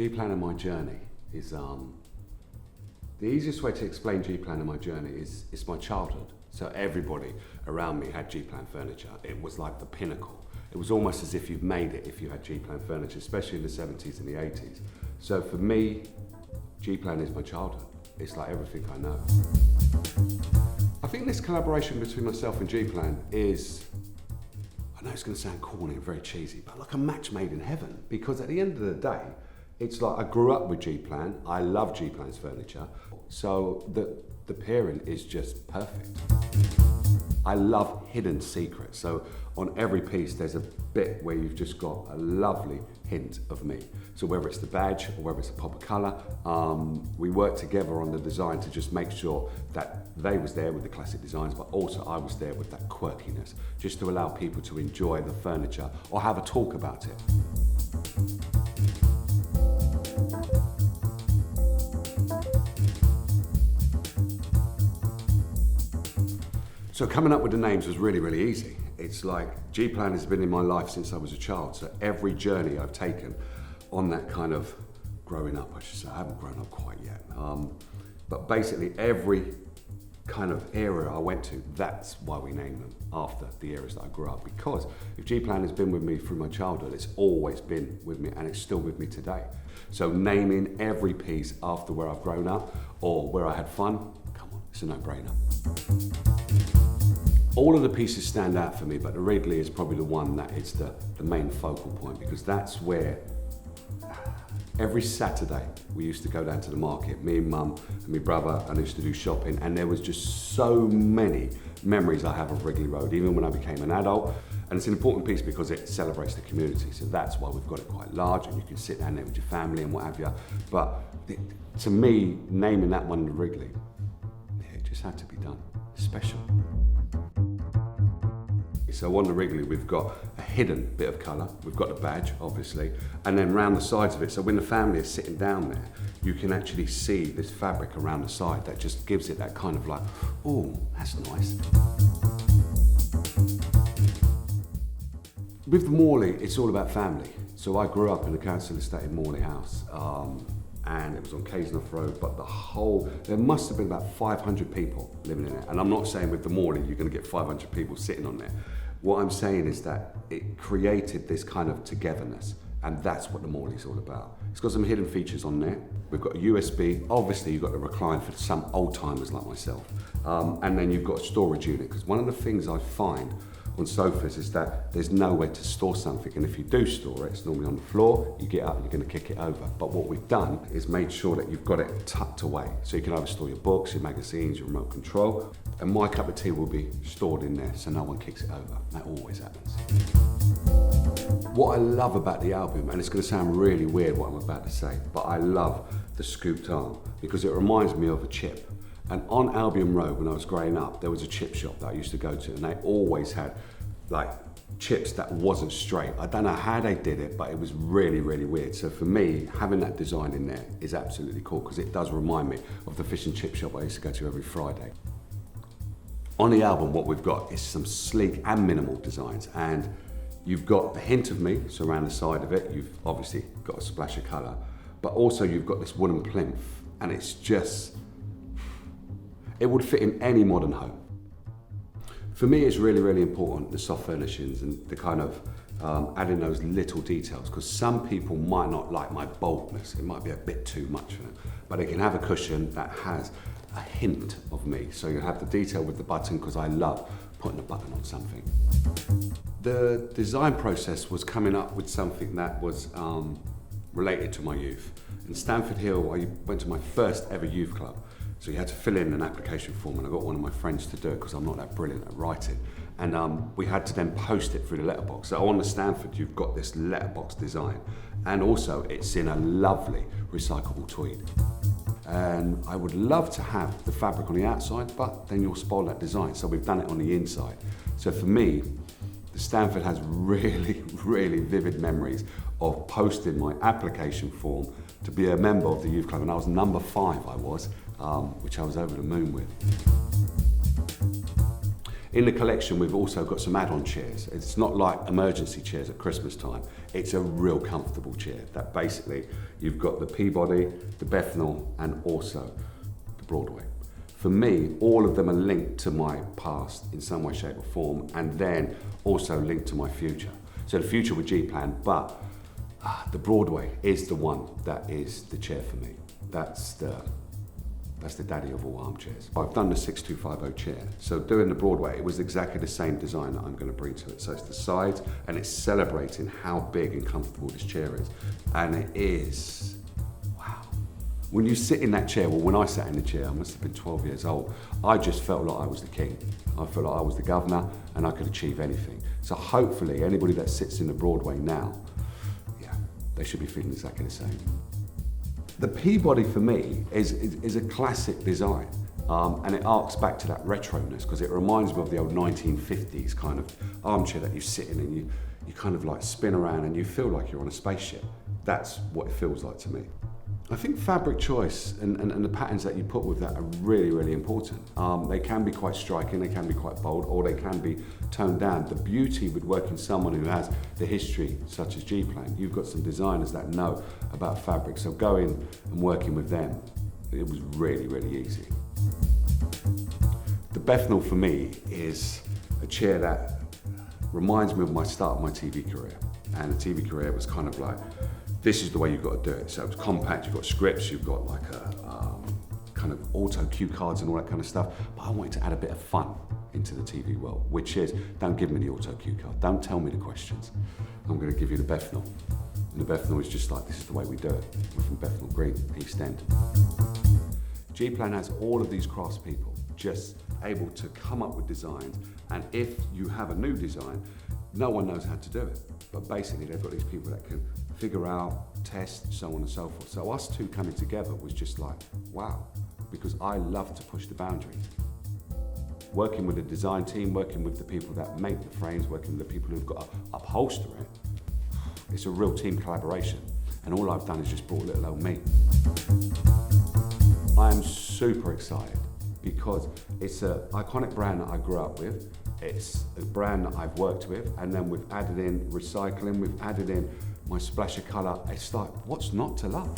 G-Plan and my journey is, the easiest way to explain G-Plan and my journey is it's my childhood. So everybody around me had G-Plan furniture. It was like the pinnacle. It was almost as if you've made it if you had G-Plan furniture, especially in the 70s and the 80s. So for me, G-Plan is my childhood. It's like everything I know. I think this collaboration between myself and G-Plan is, I know it's going to sound corny and very cheesy, but like a match made in heaven. Because at the end of the day, it's like I grew up with G-Plan. I love G-Plan's furniture. So the pairing is just perfect. I love hidden secrets. So on every piece, there's a bit where you've just got a lovely hint of me. So whether it's the badge or whether it's a pop of colour, we worked together on the design to just make sure that they was there with the classic designs, but also I was there with that quirkiness, just to allow people to enjoy the furniture or have a talk about it. So coming up with the names was really, really easy. It's like G-Plan has been in my life since I was a child, so every journey I've taken on that kind of growing up, I should say, I haven't grown up quite yet, but basically every kind of era I went to, that's why we named them after the eras that I grew up, because if G-Plan has been with me through my childhood, it's always been with me and it's still with me today. So naming every piece after where I've grown up or where I had fun, come on, it's a no-brainer. All of the pieces stand out for me, but the Wrigley is probably the one that is the main focal point, because that's where every Saturday we used to go down to the market, me and Mum and my brother, and I used to do shopping, and there was just so many memories I have of Wrigley Road, even when I became an adult. And it's an important piece because it celebrates the community, so that's why we've got it quite large, and you can sit down there with your family and what have you. But to me, naming that one the Wrigley, it just had to be done. Special. So on the Wrigley, we've got a hidden bit of colour. We've got the badge, obviously, and then round the sides of it, so when the family is sitting down there, you can actually see this fabric around the side that just gives it that kind of like, oh, that's nice. With the Morley, it's all about family. So I grew up in the council estate in Morley House, and it was on Cazenhoff Road, but there must have been about 500 people living in it. And I'm not saying with the Morley you're going to get 500 people sitting on there. What I'm saying is that it created this kind of togetherness, and that's what the Morley's all about. It's got some hidden features on there. We've got a USB, obviously you've got the recline for some old timers like myself, and then you've got a storage unit, because one of the things I find on sofas is that there's nowhere to store something, and if you do store it, it's normally on the floor, you get up and you're going to kick it over. But what we've done is made sure that you've got it tucked away, so you can either store your books, your magazines, your remote control, and my cup of tea will be stored in there so no one kicks it over. That always happens. What I love about the Albion, and it's going to sound really weird what I'm about to say, but I love the scooped arm because it reminds me of a chip. And on Albion Road, when I was growing up, there was a chip shop that I used to go to, and they always had like chips that wasn't straight. I don't know how they did it, but it was really, really weird. So for me, having that design in there is absolutely cool, because it does remind me of the fish and chip shop I used to go to every Friday. On the album, what we've got is some sleek and minimal designs, and you've got a hint of me, so around the side of it, you've obviously got a splash of colour, but also you've got this wooden plinth, and it's just, it would fit in any modern home. For me, it's really, really important, the soft furnishings and the kind of adding those little details, because some people might not like my boldness. It might be a bit too much for them, but they can have a cushion that has a hint of me. So you have the detail with the button, because I love putting a button on something. The design process was coming up with something that was related to my youth. In Stamford Hill, I went to my first ever youth club. So you had to fill in an application form, and I got one of my friends to do it because I'm not that brilliant at writing. And we had to then post it through the letterbox. So on the Stamford, you've got this letterbox design, and also it's in a lovely recyclable tweed. And I would love to have the fabric on the outside, but then you'll spoil that design. So we've done it on the inside. So for me, the Stamford has really, really vivid memories of posting my application form to be a member of the youth club, and I was number 5, which I was over the moon with. In the collection, we've also got some add-on chairs. It's not like emergency chairs at Christmas time. It's a real comfortable chair that basically you've got the Peabody, the Bethnal, and also the Broadway. For me, all of them are linked to my past in some way, shape or form, and then also linked to my future. So the future with G-Plan, but the Broadway is the one that is the chair for me. That's the daddy of all armchairs. I've done the 6250 chair. So doing the Broadway, it was exactly the same design that I'm going to bring to it. So it's the sides, and it's celebrating how big and comfortable this chair is. And it is, wow. When you sit in that chair, well, when I sat in the chair, I must have been 12 years old, I just felt like I was the king. I felt like I was the governor, and I could achieve anything. So hopefully, anybody that sits in the Broadway now, they should be feeling exactly the same. The Peabody for me is a classic design, and it arcs back to that retroness because it reminds me of the old 1950s kind of armchair that you sit in and you kind of like spin around and you feel like you're on a spaceship. That's what it feels like to me. I think fabric choice and the patterns that you put with that are really, really important. They can be quite striking, they can be quite bold, or they can be toned down. The beauty with working someone who has the history, such as G-Plan, you've got some designers that know about fabric, so going and working with them, it was really, really easy. The Bethnal for me is a chair that reminds me of my start of my TV career. And the TV career was kind of like, this is the way you've got to do it. So it's compact, you've got scripts, you've got like a kind of auto cue cards and all that kind of stuff. But I wanted to add a bit of fun into the TV world, which is, don't give me the auto cue card, don't tell me the questions. I'm going to give you the Bethnal. And the Bethnal is just like, this is the way we do it. We're from Bethnal Green, East End. G-Plan has all of these craftspeople just able to come up with designs, and if you have a new design, no one knows how to do it. But basically they've got these people that can figure out, test, so on and so forth. So us two coming together was just like, wow, because I love to push the boundaries. Working with the design team, working with the people that make the frames, working with the people who've got to upholster it, it's a real team collaboration. And all I've done is just brought little old me. I am super excited because it's an iconic brand that I grew up with. It's a brand that I've worked with, and then we've added in recycling, we've added in my splash of colour. It's like, what's not to love?